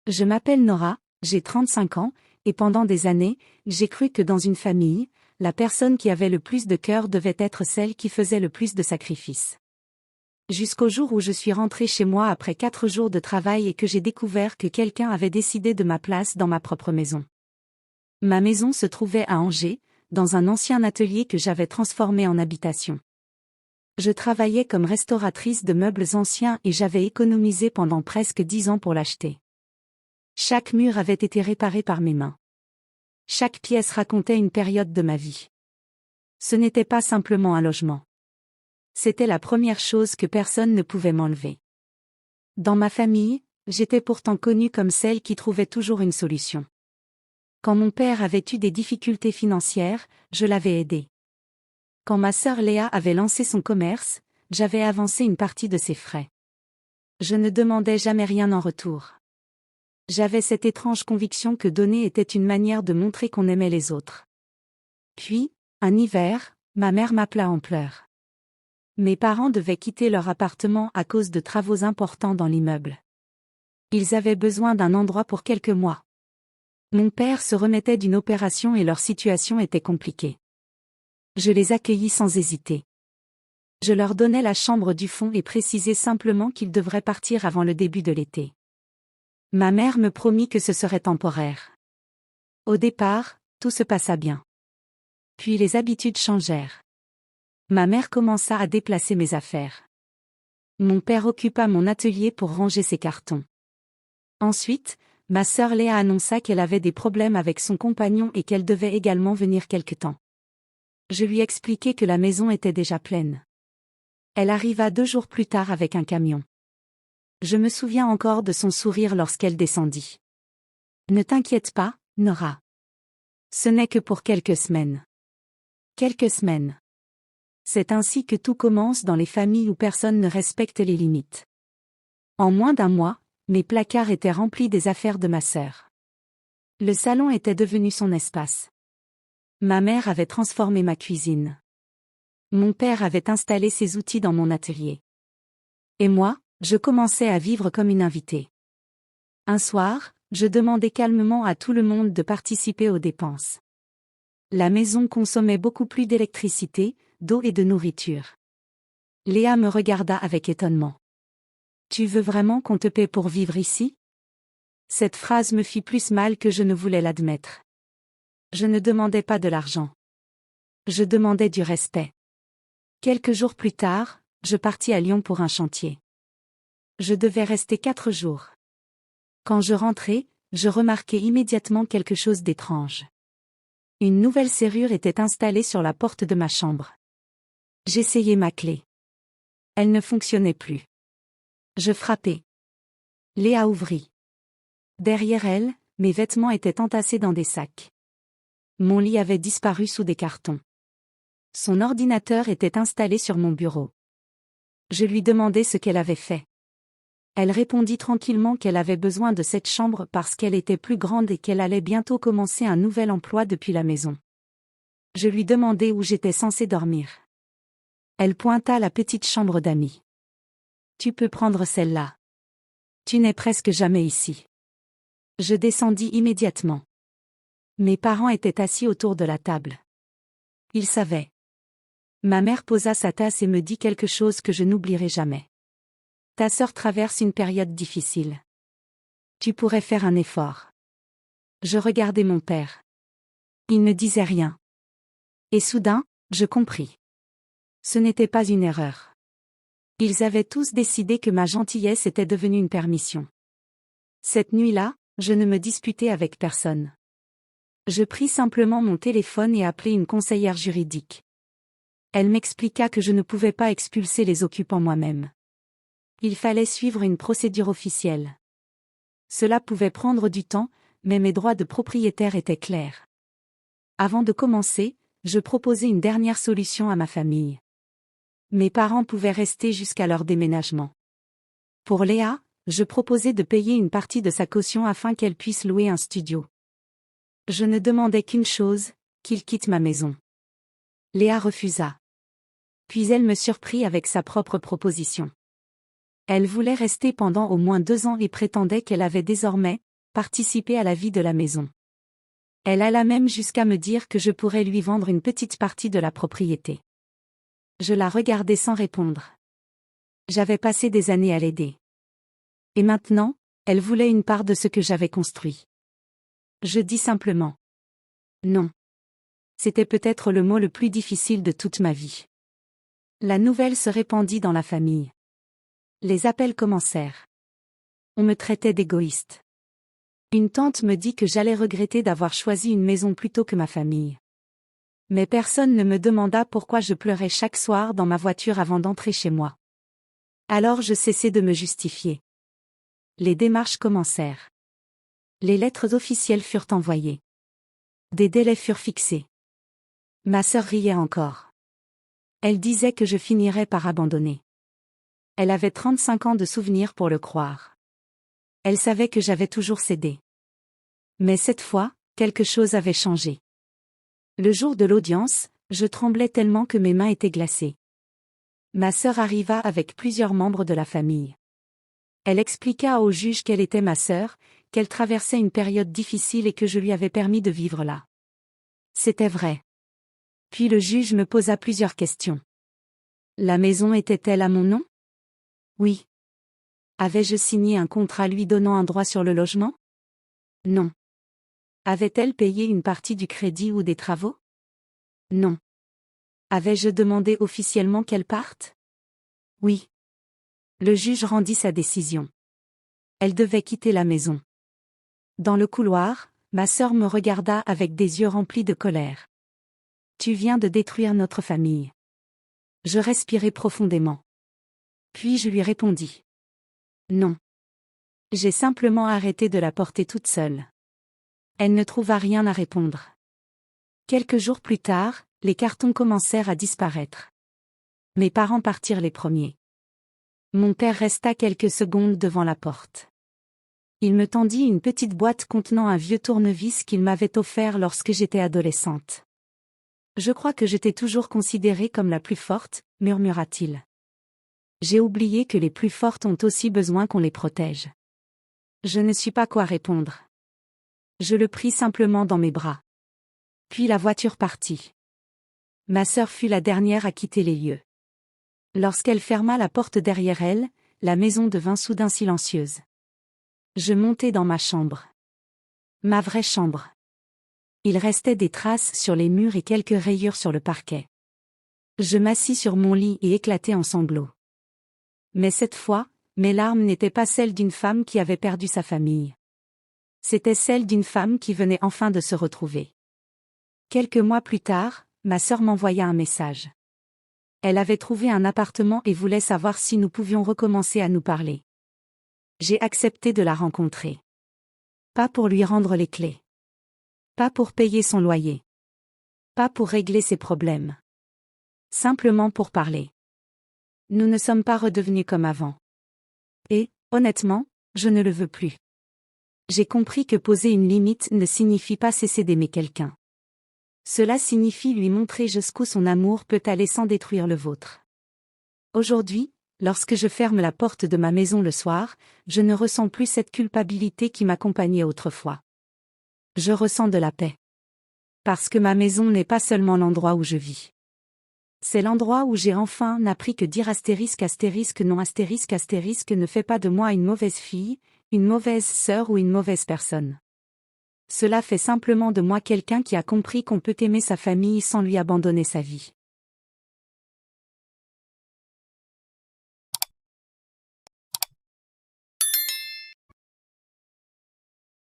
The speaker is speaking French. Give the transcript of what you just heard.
Je m'appelle Nora, j'ai 35 ans, et pendant des années, j'ai cru que dans une famille, la personne qui avait le plus de cœur devait être celle qui faisait le plus de sacrifices. Jusqu'au jour où je suis rentrée chez moi après 4 jours de travail et que j'ai découvert que quelqu'un avait décidé de ma place dans ma propre maison. Ma maison se trouvait à Angers, dans un ancien atelier que j'avais transformé en habitation. Je travaillais comme restauratrice de meubles anciens et j'avais économisé pendant presque 10 ans pour l'acheter. Chaque mur avait été réparé par mes mains. Chaque pièce racontait une période de ma vie. Ce n'était pas simplement un logement. C'était la première chose que personne ne pouvait m'enlever. Dans ma famille, j'étais pourtant connue comme celle qui trouvait toujours une solution. Quand mon père avait eu des difficultés financières, je l'avais aidé. Quand ma sœur Léa avait lancé son commerce, j'avais avancé une partie de ses frais. Je ne demandais jamais rien en retour. J'avais cette étrange conviction que donner était une manière de montrer qu'on aimait les autres. Puis, un hiver, ma mère m'appela en pleurs. Mes parents devaient quitter leur appartement à cause de travaux importants dans l'immeuble. Ils avaient besoin d'un endroit pour quelques mois. Mon père se remettait d'une opération et leur situation était compliquée. Je les accueillis sans hésiter. Je leur donnais la chambre du fond et précisai simplement qu'ils devraient partir avant le début de l'été. Ma mère me promit que ce serait temporaire. Au départ, tout se passa bien. Puis les habitudes changèrent. Ma mère commença à déplacer mes affaires. Mon père occupa mon atelier pour ranger ses cartons. Ensuite, ma sœur Léa annonça qu'elle avait des problèmes avec son compagnon et qu'elle devait également venir quelque temps. Je lui expliquai que la maison était déjà pleine. Elle arriva 2 jours plus tard avec un camion. Je me souviens encore de son sourire lorsqu'elle descendit. « Ne t'inquiète pas, Nora. Ce n'est que pour quelques semaines. » Quelques semaines. C'est ainsi que tout commence dans les familles où personne ne respecte les limites. En moins d'1 mois, mes placards étaient remplis des affaires de ma sœur. Le salon était devenu son espace. Ma mère avait transformé ma cuisine. Mon père avait installé ses outils dans mon atelier. Et moi, je commençais à vivre comme une invitée. Un soir, je demandai calmement à tout le monde de participer aux dépenses. La maison consommait beaucoup plus d'électricité, d'eau et de nourriture. Léa me regarda avec étonnement. « Tu veux vraiment qu'on te paie pour vivre ici ?» Cette phrase me fit plus mal que je ne voulais l'admettre. Je ne demandais pas de l'argent. Je demandais du respect. Quelques jours plus tard, je partis à Lyon pour un chantier. Je devais rester 4 jours. Quand je rentrai, je remarquai immédiatement quelque chose d'étrange. Une nouvelle serrure était installée sur la porte de ma chambre. J'essayai ma clé. Elle ne fonctionnait plus. Je frappai. Léa ouvrit. Derrière elle, mes vêtements étaient entassés dans des sacs. Mon lit avait disparu sous des cartons. Son ordinateur était installé sur mon bureau. Je lui demandai ce qu'elle avait fait. Elle répondit tranquillement qu'elle avait besoin de cette chambre parce qu'elle était plus grande et qu'elle allait bientôt commencer un nouvel emploi depuis la maison. Je lui demandai où j'étais censée dormir. Elle pointa la petite chambre d'amis. « Tu peux prendre celle-là. Tu n'es presque jamais ici. » Je descendis immédiatement. Mes parents étaient assis autour de la table. Ils savaient. Ma mère posa sa tasse et me dit quelque chose que je n'oublierai jamais. « Ta sœur traverse une période difficile. Tu pourrais faire un effort. » Je regardai mon père. Il ne disait rien. Et soudain, je compris. Ce n'était pas une erreur. Ils avaient tous décidé que ma gentillesse était devenue une permission. Cette nuit-là, je ne me disputai avec personne. Je pris simplement mon téléphone et appelai une conseillère juridique. Elle m'expliqua que je ne pouvais pas expulser les occupants moi-même. Il fallait suivre une procédure officielle. Cela pouvait prendre du temps, mais mes droits de propriétaire étaient clairs. Avant de commencer, je proposai une dernière solution à ma famille. Mes parents pouvaient rester jusqu'à leur déménagement. Pour Léa, je proposai de payer une partie de sa caution afin qu'elle puisse louer un studio. Je ne demandais qu'une chose, qu'il quitte ma maison. Léa refusa. Puis elle me surprit avec sa propre proposition. Elle voulait rester pendant au moins 2 ans et prétendait qu'elle avait désormais participer à la vie de la maison. Elle alla même jusqu'à me dire que je pourrais lui vendre une petite partie de la propriété. Je la regardais sans répondre. J'avais passé des années à l'aider. Et maintenant, elle voulait une part de ce que j'avais construit. Je dis simplement non. C'était peut-être le mot le plus difficile de toute ma vie. La nouvelle se répandit dans la famille. Les appels commencèrent. On me traitait d'égoïste. Une tante me dit que j'allais regretter d'avoir choisi une maison plutôt que ma famille. Mais personne ne me demanda pourquoi je pleurais chaque soir dans ma voiture avant d'entrer chez moi. Alors je cessai de me justifier. Les démarches commencèrent. Les lettres officielles furent envoyées. Des délais furent fixés. Ma sœur riait encore. Elle disait que je finirais par abandonner. Elle avait 35 ans de souvenirs pour le croire. Elle savait que j'avais toujours cédé. Mais cette fois, quelque chose avait changé. Le jour de l'audience, je tremblais tellement que mes mains étaient glacées. Ma sœur arriva avec plusieurs membres de la famille. Elle expliqua au juge qu'elle était ma sœur, qu'elle traversait une période difficile et que je lui avais permis de vivre là. C'était vrai. Puis le juge me posa plusieurs questions. La maison était-elle à mon nom? Oui. Avais-je signé un contrat lui donnant un droit sur le logement? Non. Avait-elle payé une partie du crédit ou des travaux? Non. Avais-je demandé officiellement qu'elle parte? Oui. Le juge rendit sa décision. Elle devait quitter la maison. Dans le couloir, ma sœur me regarda avec des yeux remplis de colère. Tu viens de détruire notre famille. Je respirai profondément. Puis je lui répondis. Non. J'ai simplement arrêté de la porter toute seule. Elle ne trouva rien à répondre. Quelques jours plus tard, les cartons commencèrent à disparaître. Mes parents partirent les premiers. Mon père resta quelques secondes devant la porte. Il me tendit une petite boîte contenant un vieux tournevis qu'il m'avait offert lorsque j'étais adolescente. Je crois que j'étais toujours considérée comme la plus forte, murmura-t-il. J'ai oublié que les plus fortes ont aussi besoin qu'on les protège. Je ne sais pas quoi répondre. Je le pris simplement dans mes bras. Puis la voiture partit. Ma sœur fut la dernière à quitter les lieux. Lorsqu'elle ferma la porte derrière elle, la maison devint soudain silencieuse. Je montai dans ma chambre. Ma vraie chambre. Il restait des traces sur les murs et quelques rayures sur le parquet. Je m'assis sur mon lit et éclatai en sanglots. Mais cette fois, mes larmes n'étaient pas celles d'une femme qui avait perdu sa famille. C'était celle d'une femme qui venait enfin de se retrouver. Quelques mois plus tard, ma sœur m'envoya un message. Elle avait trouvé un appartement et voulait savoir si nous pouvions recommencer à nous parler. J'ai accepté de la rencontrer. Pas pour lui rendre les clés. Pas pour payer son loyer. Pas pour régler ses problèmes. Simplement pour parler. Nous ne sommes pas redevenus comme avant. Et, honnêtement, je ne le veux plus. J'ai compris que poser une limite ne signifie pas cesser d'aimer quelqu'un. Cela signifie lui montrer jusqu'où son amour peut aller sans détruire le vôtre. Aujourd'hui, lorsque je ferme la porte de ma maison le soir, je ne ressens plus cette culpabilité qui m'accompagnait autrefois. Je ressens de la paix. Parce que ma maison n'est pas seulement l'endroit où je vis. C'est l'endroit où j'ai enfin appris que dire astérisque astérisque non astérisque astérisque ne fait pas de moi une mauvaise fille, une mauvaise sœur ou une mauvaise personne. Cela fait simplement de moi quelqu'un qui a compris qu'on peut aimer sa famille sans lui abandonner sa vie.